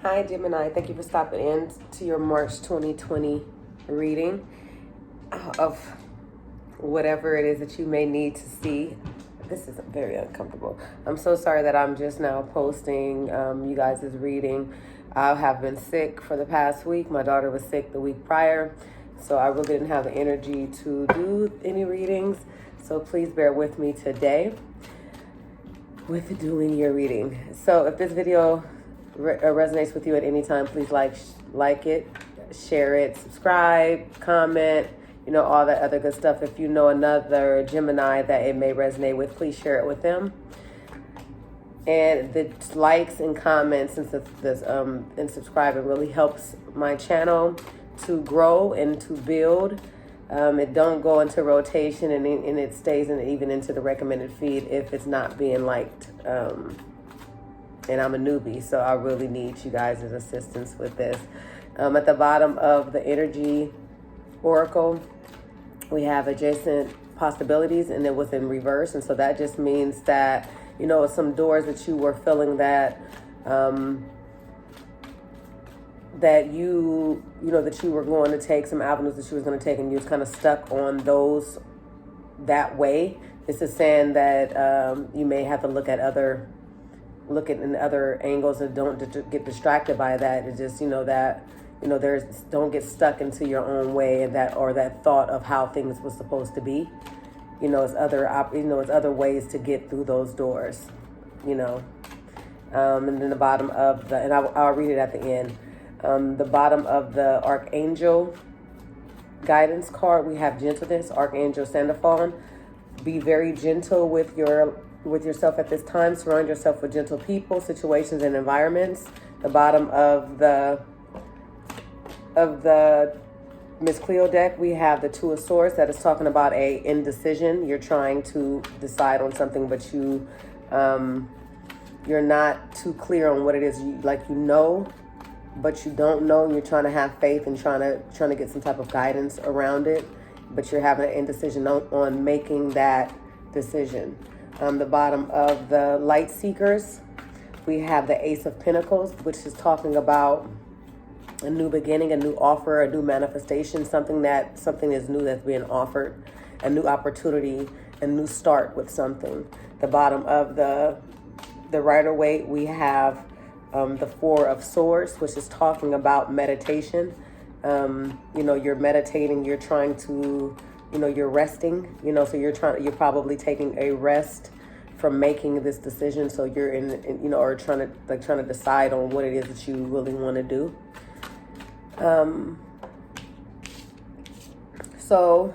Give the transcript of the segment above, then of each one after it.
Hi, Gemini. Thank you for stopping in to your March 2020 reading of whatever it is that you may need to see. This is very uncomfortable. I'm so sorry that I'm just now posting you guys' reading. I have been sick for the past week. My daughter was sick the week prior, so I really didn't have the energy to do any readings. So please bear with me today with doing your reading. So if this video resonates with you at any time, please like it, share it, subscribe, comment, all that other good stuff. If you know another Gemini that it may resonate with, please share it with them. And the likes and comments and subscribing really helps my channel to grow and to build. It don't go into rotation and it stays even into the recommended feed if it's not being liked. And I'm a newbie, so I really need you guys' assistance with this. At the bottom of the energy oracle, we have adjacent possibilities, and then within reverse. And so that just means that, some doors that you were feeling that that you were going to take, some avenues that you was going to take, and you was kind of stuck on those that way. This is saying that you may have to look at in other angles, and don't get distracted by that. It's just, don't get stuck into your own way and that thought of how things were supposed to be. It's other ways to get through those doors, and then the bottom of and I'll read it at the end. The bottom of the Archangel guidance card, we have gentleness, Archangel Sandalphon. Be very gentle with yourself at this time. Surround yourself with gentle people, situations, and environments. The bottom of the Miss Cleo deck, we have the Two of Swords. That is talking about a indecision. You're trying to decide on something, but you're not too clear on what it is. But you don't know. You're trying to have faith and trying to get some type of guidance around it, but you're having an indecision on making that decision. The bottom of the Light Seekers, we have the Ace of Pentacles, which is talking about a new beginning, a new offer, a new manifestation, something is new that's being offered, a new opportunity, a new start with something. The bottom of the Rider-Waite, we have the Four of Swords, which is talking about meditation. You're meditating, you're trying to, you're resting, so you're probably taking a rest from making this decision. So you're or trying to decide on what it is that you really want to do. So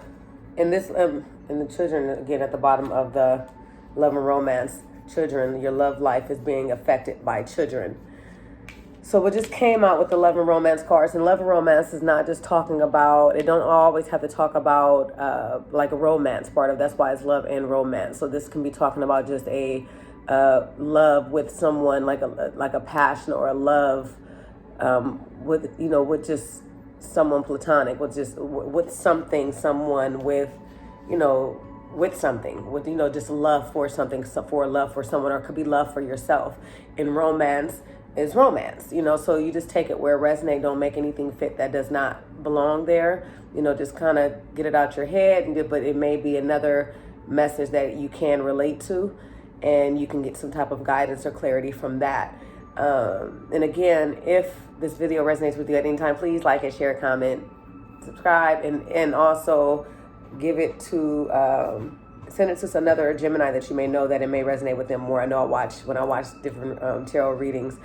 in this, in the children, again, at the bottom of the Love and Romance, children, your love life is being affected by children. So we just came out with the Love and Romance cards, and Love and Romance is not just talking about, it don't always have to talk about like a romance part of, that's why it's love and romance. So this can be talking about just a love with someone, like a passion, or a love with just someone platonic, with something, someone with something, with just love for something, for love for someone, or it could be love for yourself. In romance is romance, so you just take it where it resonates. Don't make anything fit that does not belong there. Just kind of get it out your head, but it may be another message that you can relate to, and you can get some type of guidance or clarity from that. And again, if this video resonates with you at any time, please like it, share, comment, subscribe, and also give it to send it to another Gemini that you may know that it may resonate with them more. I know when I watch different tarot readings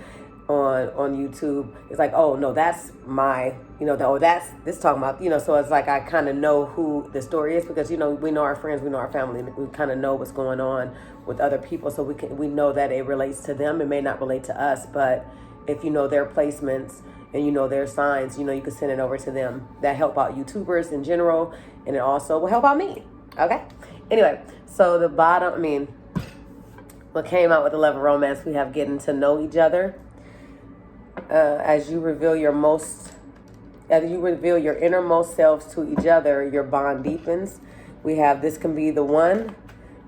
on YouTube, it's like, oh no, that's my, that's this talking about, so it's like I kind of know who the story is, because we know our friends, we know our family, we kind of know what's going on with other people, so we know that it relates to them. It may not relate to us, but if you know their placements and you know their signs, you can send it over to them. That help out YouTubers in general, and it also will help out me. Okay. Anyway, so the bottom, what came out with the Love and Romance, we have getting to know each other. As you reveal your innermost selves to each other, your bond deepens. We have, this can be the one.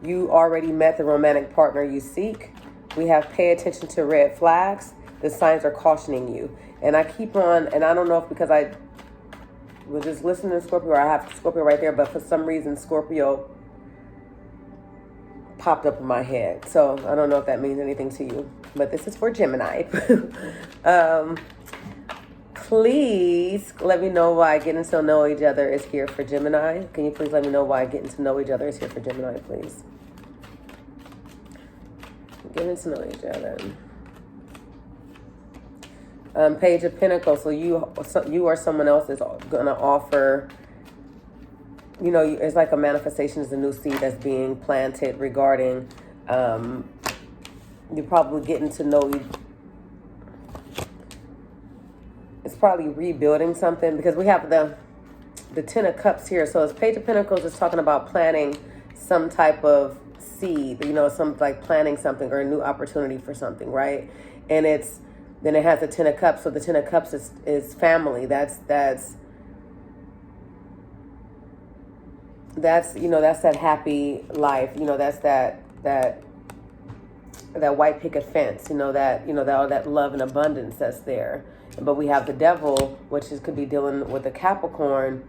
You already met the romantic partner you seek. We have pay attention to red flags. the signs are cautioning you. And I keep on, and I don't know if because I was just listening to Scorpio, or I have Scorpio right there, but for some reason Scorpio popped up in my head. So I don't know if that means anything to you, but this is for Gemini. Please let me know why getting to know each other is here for Gemini. Can you please let me know why getting to know each other is here for Gemini, please? Getting to know each other. Page of Pentacles. So you or someone else is going to offer, you know, it's like a manifestation is a new seed that's being planted regarding, you're probably getting to know, it's probably rebuilding something, because we have the Ten of Cups here. So it's Page of Pentacles is talking about planting some type of seed, you know, some like planting something or a new opportunity for something, right? And then it has the Ten of Cups. So the Ten of Cups is family. That's you know, that's that happy life, you know, that's that white picket fence, you know, that all that love and abundance that's there. But we have the Devil, which could be dealing with a Capricorn,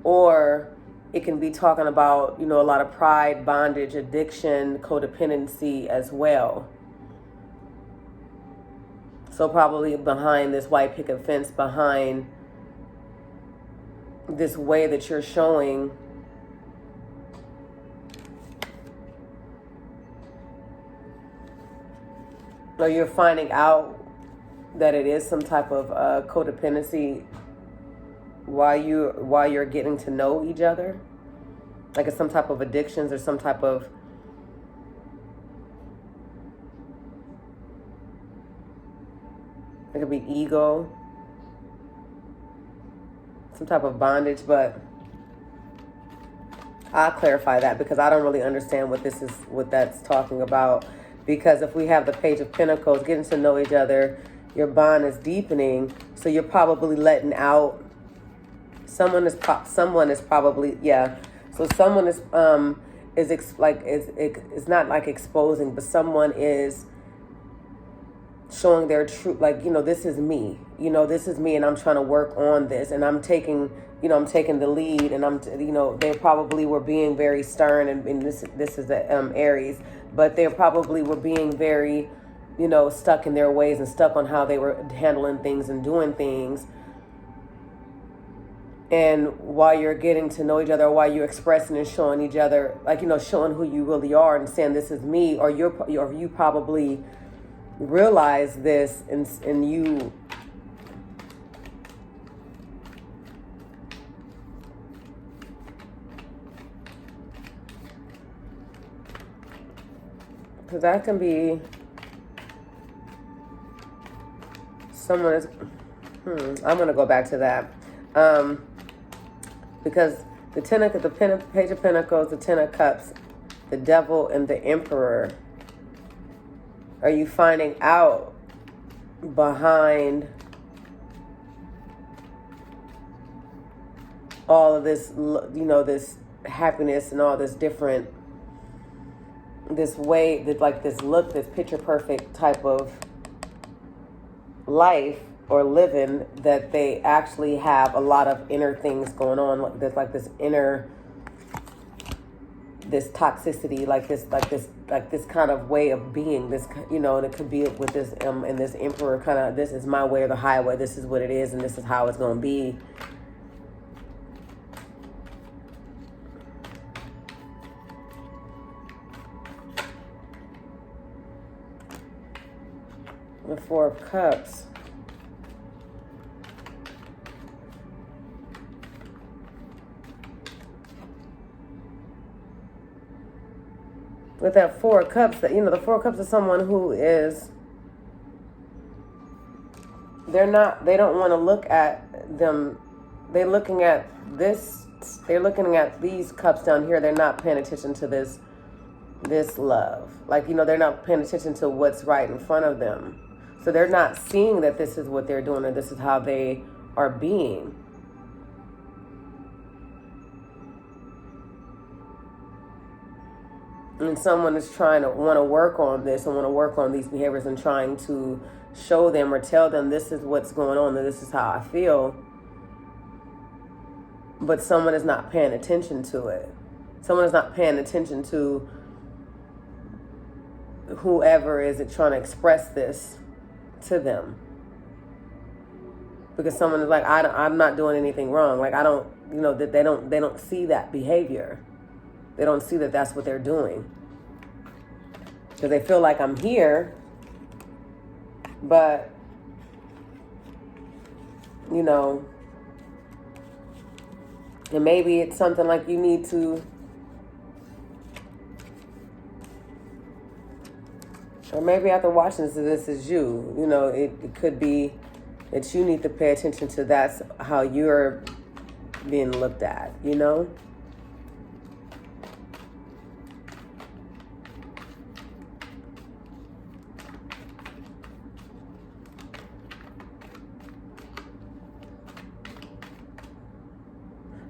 or it can be talking about, you know, a lot of pride, bondage, addiction, codependency as well. So probably behind this white picket fence, behind this way that you're showing or you're finding out that it is some type of codependency while you're getting to know each other, like it's some type of addictions or some type of it could be ego, some type of bondage, but I'll clarify that because I don't really understand what that's talking about. Because if we have the Page of Pentacles, getting to know each other, your bond is deepening, so you're probably letting out. Someone is probably, yeah. So someone is not like exposing, but someone is showing their truth, like, you know, this is me, and I'm trying to work on this, and I'm taking the lead, and they probably were being very stern, and this is the Aries, but they probably were being very, you know, stuck in their ways and stuck on how they were handling things and doing things. And while you're getting to know each other, while you're expressing and showing each other, like, you know, showing who you really are and saying this is me, or you probably realize this and you because that can be someone is I'm gonna go back to that because the Page of Pentacles, the Ten of Cups, the Devil, and the Emperor. Are you finding out behind all of this, you know, this happiness and all this different, this way, that like this look, this picture perfect type of life or living, that they actually have a lot of inner things going on, there's like this inner, this toxicity, like this kind of way of being, this, you know, and it could be with this and this Emperor kind of, this is my way or the highway, this is what it is, and this is how it's going to be. The Four of Cups. With that Four of Cups, that, you know, the Four of Cups is someone who is, they don't want to look at them, they're looking at this, they're looking at these cups down here, they're not paying attention to this love. Like, you know, they're not paying attention to what's right in front of them. So they're not seeing that this is what they're doing or this is how they are being. And someone is trying to want to work on this and want to work on these behaviors and trying to show them or tell them this is what's going on and this is how I feel. But someone is not paying attention to it. Someone is not paying attention to whoever is trying to express this to them. Because someone is like, I'm not doing anything wrong. Like, I don't, you know, that they don't see that behavior. They don't see that that's what they're doing. Because they feel like I'm here, but, you know, and maybe it's something like you need to, or maybe after watching this is you. You know, it could be that you need to pay attention to that's how you're being looked at, you know?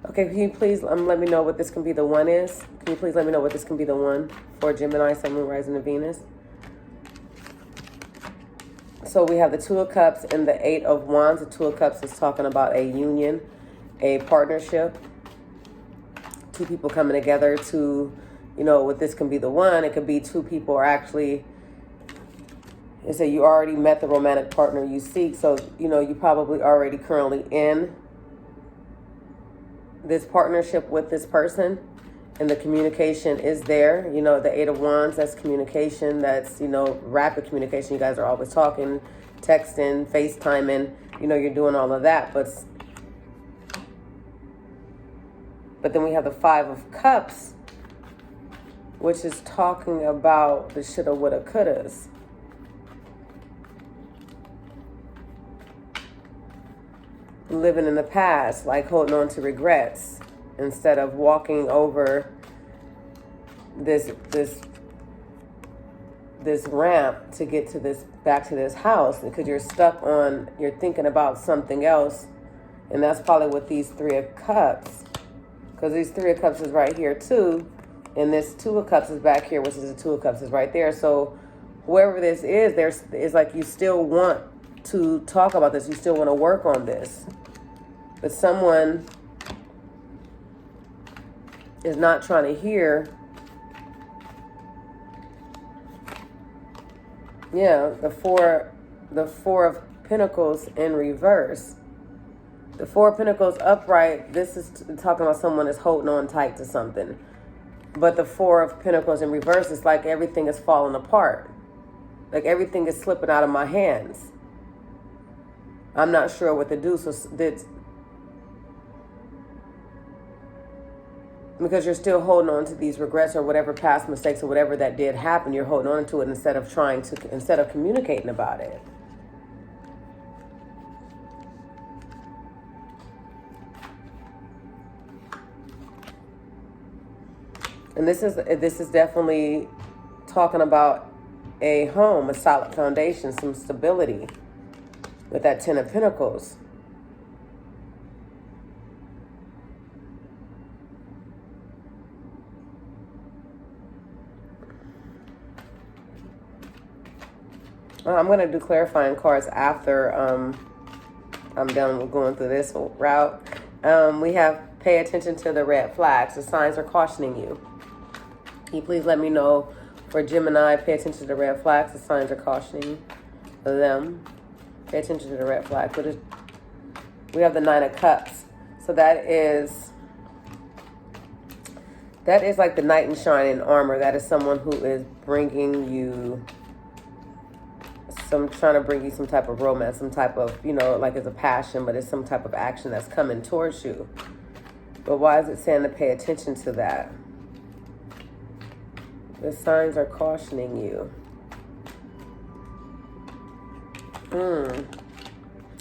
Okay, can you please let me know what this can be the one is? Can you please let me know what this can be the one for Gemini, Sun, Moon, Rising, and Venus? So we have the Two of Cups and the Eight of Wands. The Two of Cups is talking about a union, a partnership, two people coming together to, you know, what this can be the one. It could be two people are actually, it's a, you already met the romantic partner you seek. So, you know, you probably already currently in this partnership with this person, and the communication is there. You know, the Eight of Wands, that's communication. That's, you know, rapid communication. You guys are always talking, texting, FaceTiming. You know, you're doing all of that. But then we have the Five of Cups, which is talking about the shoulda, woulda, couldas. Living in the past, like holding on to regrets instead of walking over this ramp to get to this, back to this house, because you're stuck on, you're thinking about something else. And that's probably what these Three of Cups, because these Three of Cups is right here too, and this Two of Cups is back here, which is the Two of Cups is right there. So whoever this is, it's like you still want to talk about this, you still want to work on this, but someone is not trying to hear. Yeah, the Four of Pentacles in reverse. The Four of Pentacles upright, this is talking about someone is holding on tight to something. But the Four of Pentacles in reverse is like everything is falling apart. Like everything is slipping out of my hands. I'm not sure what to do. So because you're still holding on to these regrets or whatever past mistakes or whatever that did happen, you're holding on to it instead of communicating about it. And this is definitely talking about a home, a solid foundation, some stability with that Ten of Pentacles. I'm going to do clarifying cards after I'm done with going through this route. We have pay attention to the red flags. The signs are cautioning you. Can you please let me know for Gemini, pay attention to the red flags. The signs are cautioning them. Pay attention to the red flag. We have the Nine of Cups. So that is like the knight in shining armor. That is someone who is bringing you trying to bring you some type of romance, some type of, you know, like it's a passion, but it's some type of action that's coming towards you. But why is it saying to pay attention to that? The signs are cautioning you.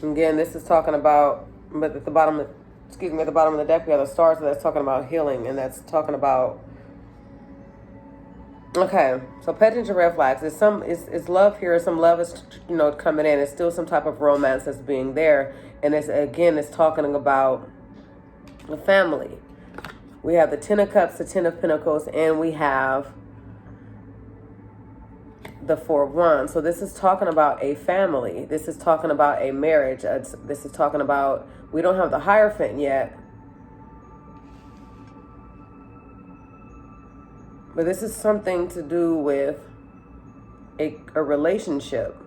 Again, this is talking about, but at the bottom of, at the bottom of the deck we have the stars, so that's talking about healing, and that's talking about, okay, so pay attention to red flags. It's love here. Some love is, you know, coming in. It's still some type of romance that's being there. And it's talking about the family. We have the Ten of Cups, the Ten of Pentacles, and we have the Four of Wands. So this is talking about a family. This is talking about a marriage. This is talking about, we don't have the Hierophant yet, but this is something to do with a relationship.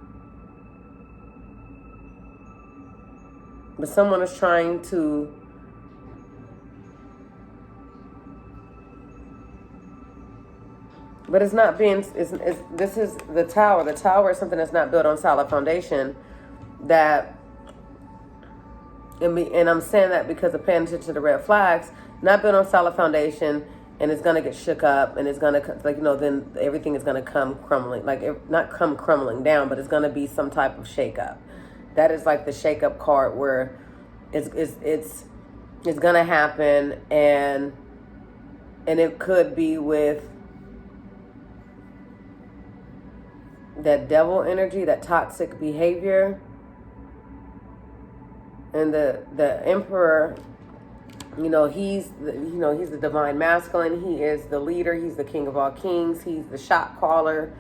But someone is trying to but it's not being, this is the Tower. The Tower is something that's not built on solid foundation. That, and I'm saying that because of paying attention to the red flags, not built on solid foundation, and it's going to get shook up, and it's going to, like, you know, then everything is going to come crumbling, like, not come crumbling down, but it's going to be some type of shake up. That is like the shake up card, where it's going to happen, and it could be with that devil energy, that toxic behavior. And the Emperor, you know, he's the divine masculine. He is the leader. He's the king of all kings. He's the shot caller.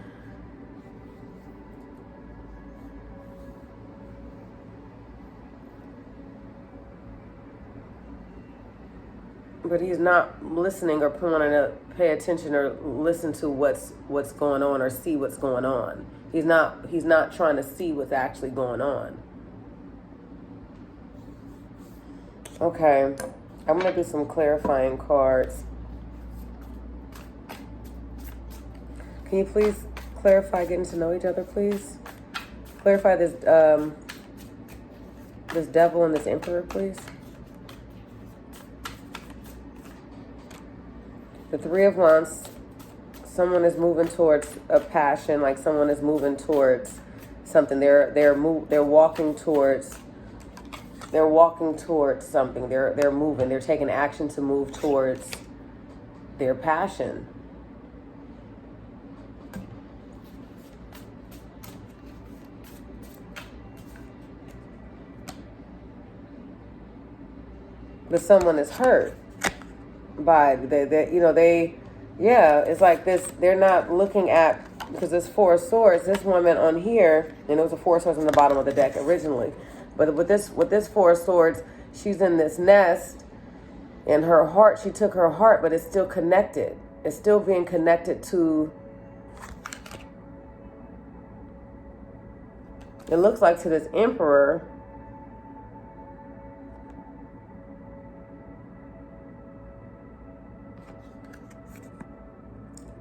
But he's not listening or wanting to pay attention or listen to what's going on or see what's going on. He's not trying to see what's actually going on. Okay, I'm gonna do some clarifying cards. Can you please clarify getting to know each other, please? Clarify this this devil and this Emperor, please. The Three of Wands, someone is moving towards a passion, like someone is moving towards something. They're walking towards something. They're moving. They're taking action to move towards their passion. But someone is hurt by it's like this. They're not looking at, because this Four of Swords, this woman on here, and it was a Four of Swords on the bottom of the deck originally, but with this Four of Swords, she's in this nest, and her heart, she took her heart, but it's still connected. It's still being connected to, it looks like, to this Emperor.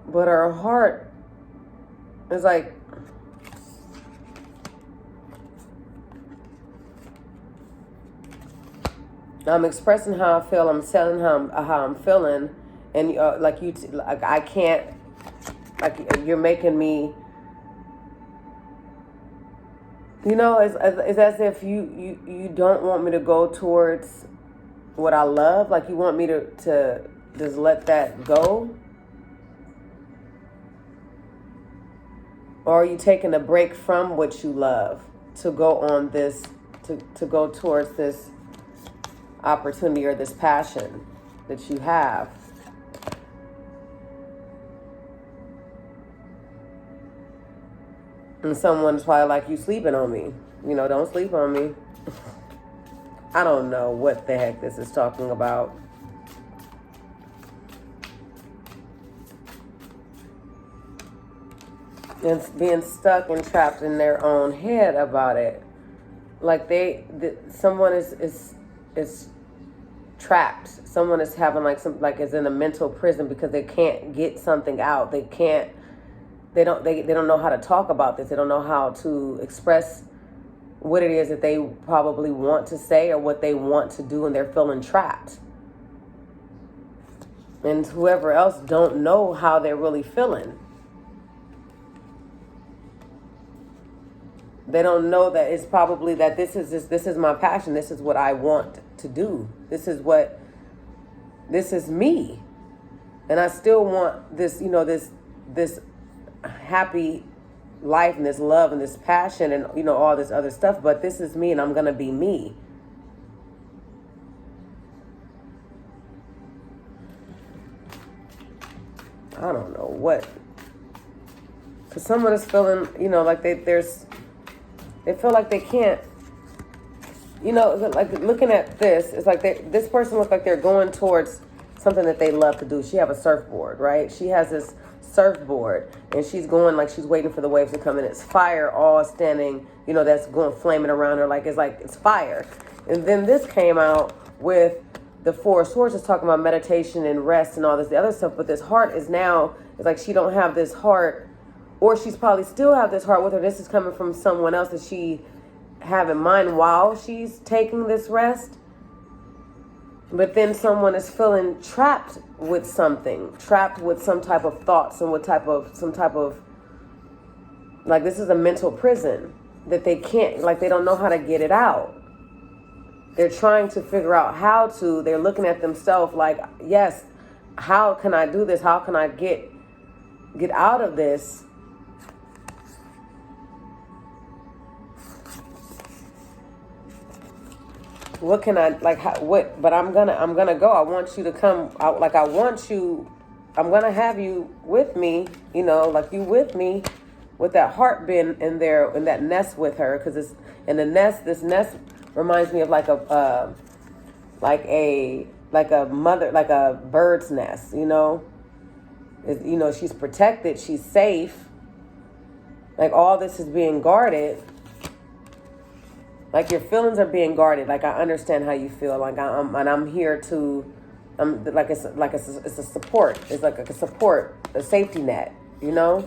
But her heart is like, I'm expressing how I feel. I'm telling how I'm feeling, and I can't. Like, you're making me. You know, it's as if you don't want me to go towards what I love. Like, you want me to just let that go. Or are you taking a break from what you love to go on this, to go towards this opportunity or this passion that you have? And someone's probably like, you sleeping on me. You know, don't sleep on me. I don't know what the heck this is talking about. And being stuck and trapped in their own head about it. Like someone is trapped. Someone is having is in a mental prison because they can't get something out. They don't know how to talk about this. They don't know how to express what it is that they probably want to say or what they want to do, and they're feeling trapped. And whoever else don't know how they're really feeling. They don't know that it's probably that this is my passion. This is what I want to do. This is me. And I still want this, this happy life and this love and this passion and, all this other stuff. But this is me, and I'm going to be me. I don't know what. Because someone is feeling, you know, like they feel like they can't, you know, like looking at this, it's like this person looks like they're going towards something that they love to do. She have a surfboard, right? She has this surfboard, and she's going like she's waiting for the waves to come in. It's fire all standing, you know, that's going flaming around her like it's fire. And then this came out with the Four of Swords, is talking about meditation and rest and all this the other stuff. But this heart is now, it's like she don't have this heart, or she's probably still have this heart with her. This is coming from someone else that she have in mind while she's taking this rest. But then someone is feeling trapped with something, trapped with some type of thoughts and some type of, like this is a mental prison that they can't, like they don't know how to get it out. They're trying to figure out how to, they're looking at themselves like, yes, how can I do this? How can I get out of this? What can I, like, how, what, but I'm gonna go. I want you to come out. Like, I'm gonna have you with me, you know, like you with me with that heart being in there, in that nest with her. Cause it's in the nest, this nest reminds me of like a mother, like a bird's nest, you know, you know, she's protected, she's safe. Like all this is being guarded. Like your feelings are being guarded. Like I understand how you feel. Like I'm here to, it's a support. It's like a support, a safety net, you know.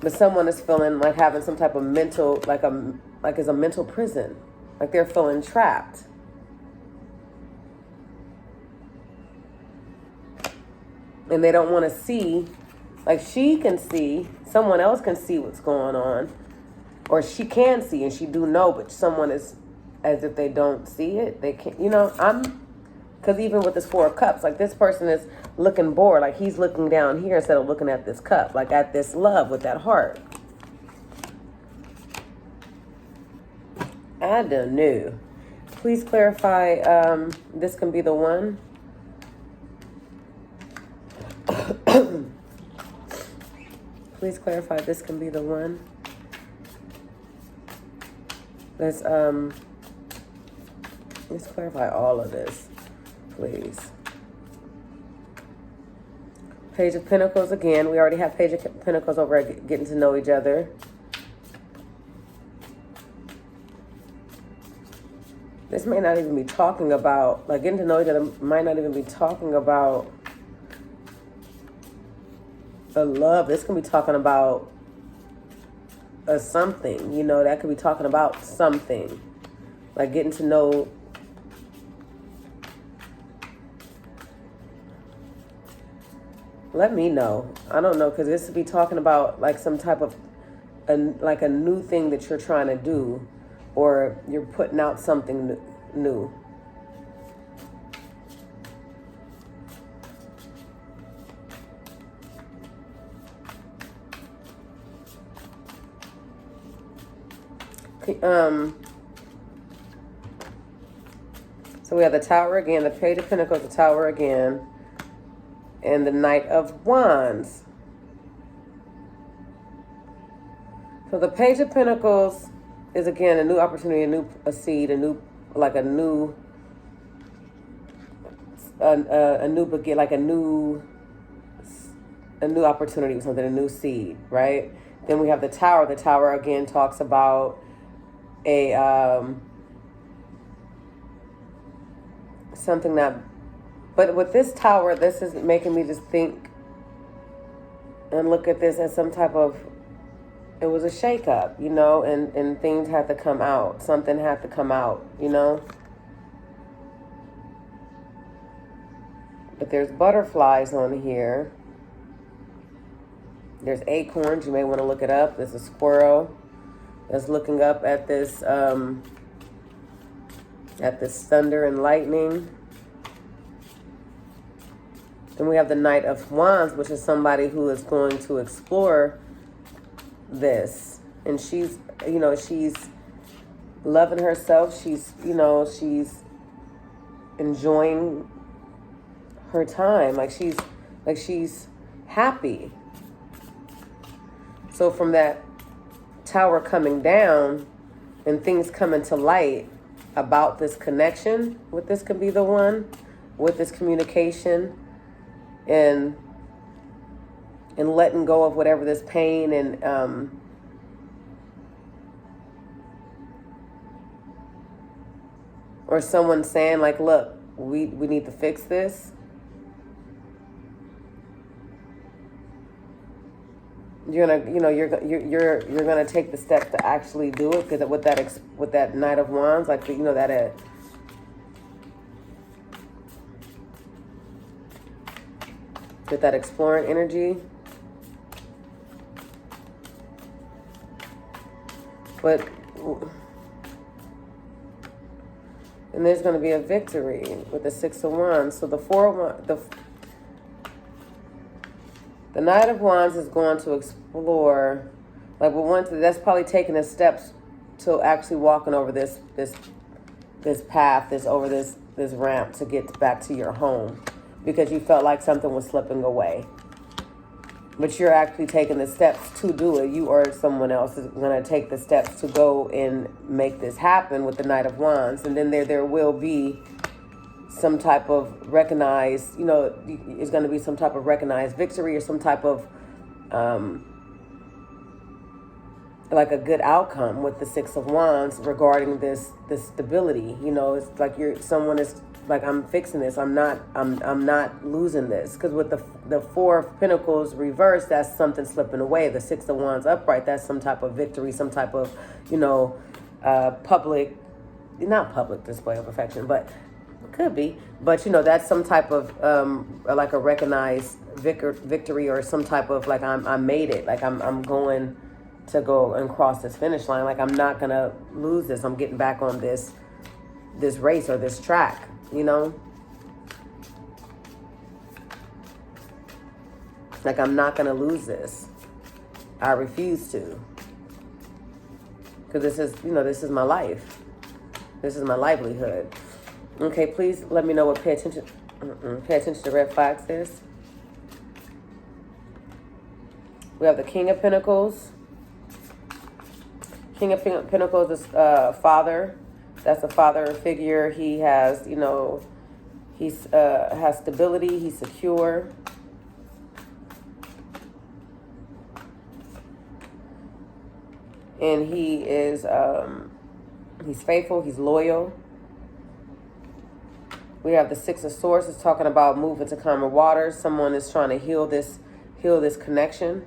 But someone is feeling like having some type of mental, like it's a mental prison. Like they're feeling trapped. And they don't want to see, like she can see, someone else can see what's going on. Or she can see and she do know, but someone is as if they don't see it. They can't, you know, because even with this Four of Cups, like this person is looking bored. Like he's looking down here instead of looking at this cup, like at this love with that heart. I don't know. Please clarify, this can be the one. Please clarify, this can be the one. Let's clarify all of this, please. Page of Pentacles again. We already have Page of Pentacles over at Getting to Know Each Other. This may not even be talking about, like Getting to Know Each Other might not even be talking about the love. This can be talking about something, you know, that could be talking about something, like getting to know. Let me know. I don't know, because this would be talking about like some type of like a new thing that you're trying to do, or you're putting out something new. So we have the Tower again, the Page of Pentacles, the Tower again, and the Knight of Wands. So the Page of Pentacles is again a new opportunity, a seed, a new begin, like a new opportunity or something, a new seed, right? Then we have the Tower. The Tower again talks about something that, but with this Tower, this is making me just think and look at this as some type of, it was a shakeup, you know, and things had to come out. Something had to come out, you know. But there's butterflies on here. There's acorns. You may want to look it up. There's a squirrel that's looking up at this thunder and lightning. Then we have the Knight of Wands, which is somebody who is going to explore this. And she's, you know, she's loving herself. She's, you know, she's enjoying her time. Like she's happy. So from that tower coming down and things coming to light about this connection with this could be the one, with this communication and letting go of whatever this pain and or someone saying like, look, we need to fix this. You're gonna take the step to actually do it, because with that Knight of Wands, like that with that exploring energy. But and there's going to be a victory with the Six of Wands. So the Knight of Wands is going to explore, like, that's probably taking the steps to actually walking over this path, this ramp to get back to your home, because you felt like something was slipping away. But you're actually taking the steps to do it. You or someone else is going to take the steps to go and make this happen with the Knight of Wands. And then there will be some type of recognized, it's going to be some type of recognized victory, or some type of, like a good outcome with the Six of Wands regarding this stability. It's like someone is like, I'm fixing this. I'm not losing this. Because with the Four of Pentacles reversed, that's something slipping away. The Six of Wands upright, that's some type of victory, some type of, not public display of affection, but it could be. But, that's some type of, like a recognized victory, or some type of, like, I made it. Like, I'm going to go and cross this finish line. Like, I'm not going to lose this. I'm getting back on this race or this track. Like, I'm not going to lose this. I refuse to. Because this is my life. This is my livelihood. Okay, please let me know what pay attention to red flags is. We have the King of Pentacles. King of Pentacles is father. That's a father figure. He has, he's has stability. He's secure. And he is, he's faithful. He's loyal. We have the Six of Swords. It's talking about moving to calmer waters. Someone is trying to heal this connection,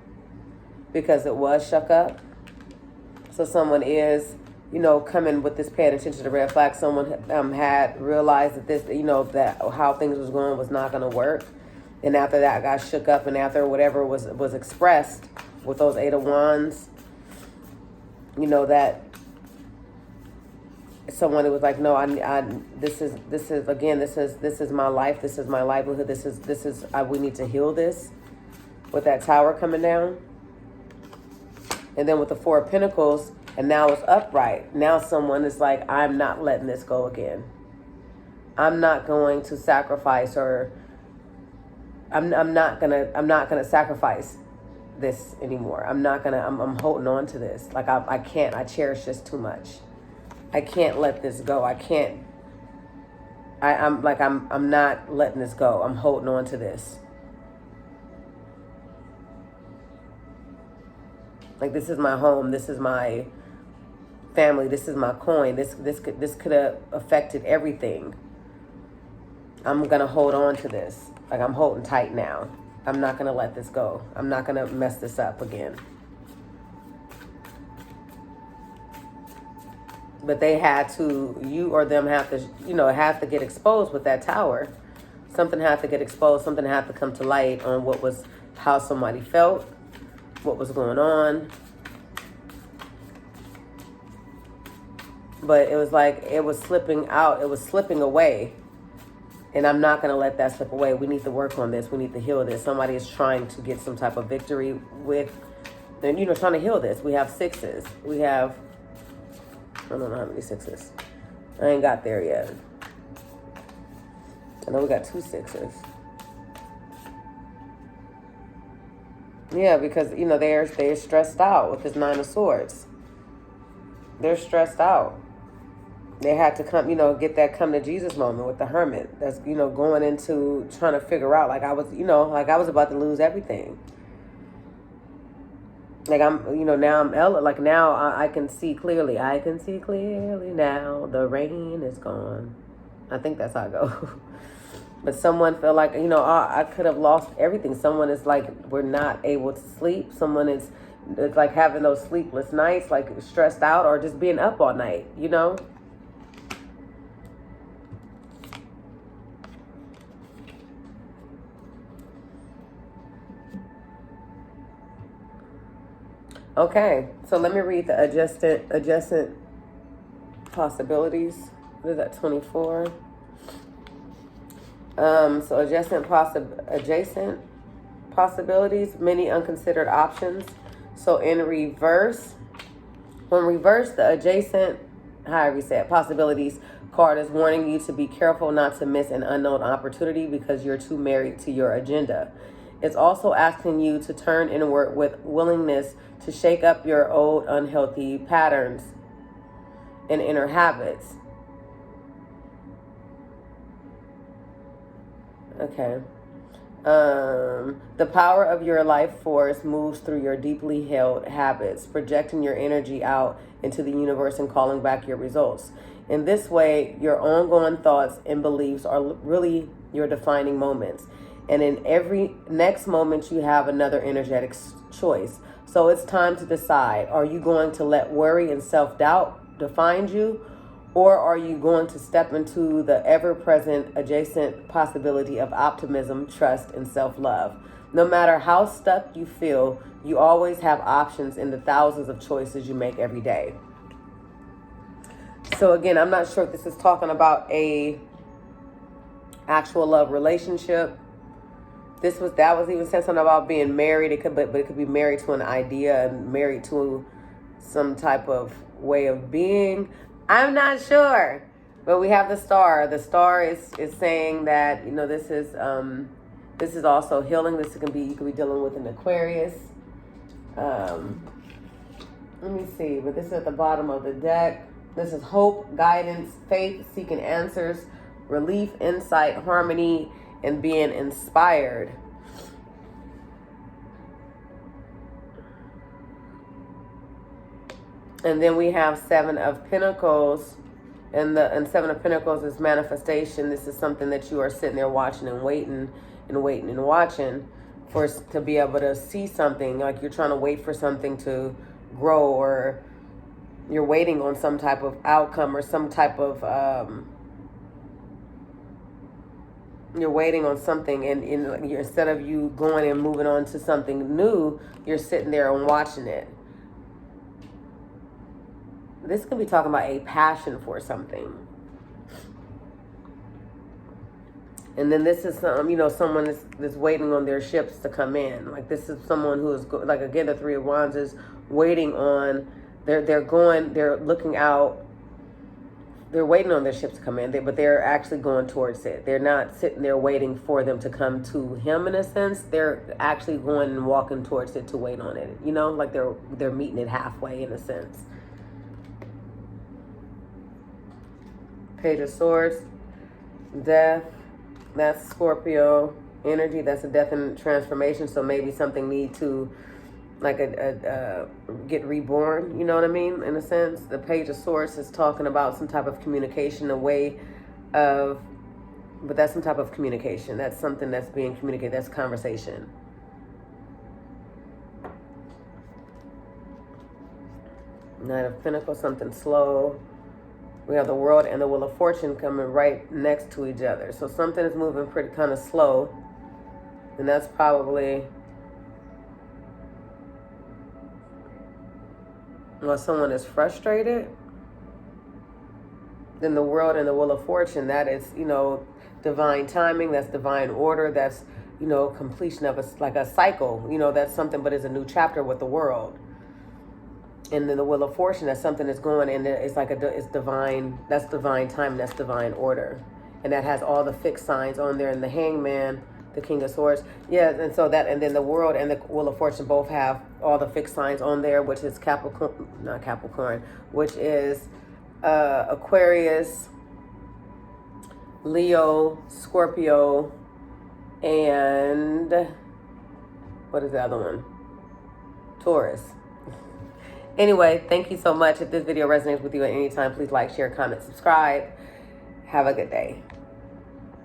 because it was shook up. So someone is, coming with this, paying attention to red flag. Someone had realized that this, that how things was going was not going to work. And after that got shook up, and after whatever was expressed with those Eight of Wands, that someone who was like, no, this is my life. This is my livelihood. We need to heal this, with that Tower coming down. And then with the Four of Pentacles, and now it's upright. Now someone is like, I'm not letting this go again. I'm not going to sacrifice, or I'm not gonna sacrifice this anymore. I'm holding on to this. Like, I can't. I cherish this too much. I can't let this go. I'm not letting this go. I'm holding on to this. Like, this is my home. This is my family. This is my coin. This could have affected everything. I'm going to hold on to this. Like, I'm holding tight now. I'm not going to let this go. I'm not going to mess this up again. But they had to, you or them have to, have to get exposed with that Tower. Something had to get exposed. Something had to come to light on how somebody felt, what was going on. But it was like, it was slipping out. It was slipping away. And I'm not going to let that slip away. We need to work on this. We need to heal this. Somebody is trying to get some type of victory with, and trying to heal this. We have sixes. We have, I don't know how many sixes. I ain't got there yet. I know we got 2 sixes. Yeah, because, you know, they're stressed out with this Nine of Swords. They're stressed out. They had to come, you know, get that come to Jesus moment with the hermit. That's, you know, going into trying to figure out, like I was, you know, like I was about to lose everything. Like I'm, you know, now like now I can see clearly. I can see clearly now. The rain is gone. I think that's how I go. But someone felt like, you know, oh, I could have lost everything. Someone is like, we're not able to sleep. Someone is, it's like having those sleepless nights, like stressed out or just being up all night, you know? Okay, so let me read the adjacent possibilities. What is that, 24? So adjacent possibilities, many unconsidered options. So in reverse, when reverse, the adjacent, however you say it, possibilities card is warning you to be careful not to miss an unknown opportunity because you're too married to your agenda. It's also asking you to turn inward with willingness to shake up your old unhealthy patterns and inner habits. Okay. The power of your life force moves through your deeply held habits, projecting your energy out into the universe and calling back your results. In this way, your ongoing thoughts and beliefs are really your defining moments. And in every next moment, you have another energetic choice. So it's time to decide, are you going to let worry and self-doubt define you? Or are you going to step into the ever-present adjacent possibility of optimism, trust, and self-love? No matter how stuck you feel, you always have options in the thousands of choices you make every day. So again, I'm not sure if this is talking about a actual love relationship. That was even said something about being married. But it could be married to an idea and married to some type of way of being. I'm not sure, but we have the star. The star is saying that, you know, this is also healing. You could be dealing with an Aquarius. Let me see, but this is at the bottom of the deck. This is hope, guidance, faith, seeking answers, relief, insight, harmony, and being inspired. And then we have Seven of Pentacles, and Seven of Pentacles is manifestation. This is something that you are sitting there watching and waiting and waiting and watching to be able to see something. Like you're trying to wait for something to grow, or you're waiting on some type of outcome or some type of you're waiting on something, and instead of you going and moving on to something new, you're sitting there and watching it. This could be talking about a passion for something. And then this is someone that's waiting on their ships to come in. Like this is someone who is like, again, the Three of Wands is waiting on. They're looking out. They're waiting on their ships to come in, but they're actually going towards it. They're not sitting there waiting for them to come to him in a sense. They're actually going and walking towards it to wait on it. You know, like they're meeting it halfway in a sense. Page of Swords, death, that's Scorpio energy. That's a death and transformation. So maybe something need to get reborn, you know what I mean, in a sense. The Page of Swords is talking about some type of communication, but that's some type of communication. That's something that's being communicated. That's conversation. Knight of Pentacles, something slow. We have the World and the Wheel of Fortune coming right next to each other. So something is moving pretty kind of slow. And that's probably, well, someone is frustrated. Then the World and the Wheel of Fortune, that is, divine timing. That's divine order. That's, completion of a cycle. That's something, but it's a new chapter with the world. And then the Wheel of Fortune, that's something that's going in. It's like it's divine. That's divine time. That's divine order, and that has all the fixed signs on there. And the Hangman, the King of Swords. Yeah, and so that, and then the World and the Wheel of Fortune both have all the fixed signs on there, which is Capricorn, not Capricorn, which is Aquarius, Leo, Scorpio, and what is the other one? Taurus. Anyway, thank you so much. If this video resonates with you at any time, please like, share, comment, subscribe. Have a good day.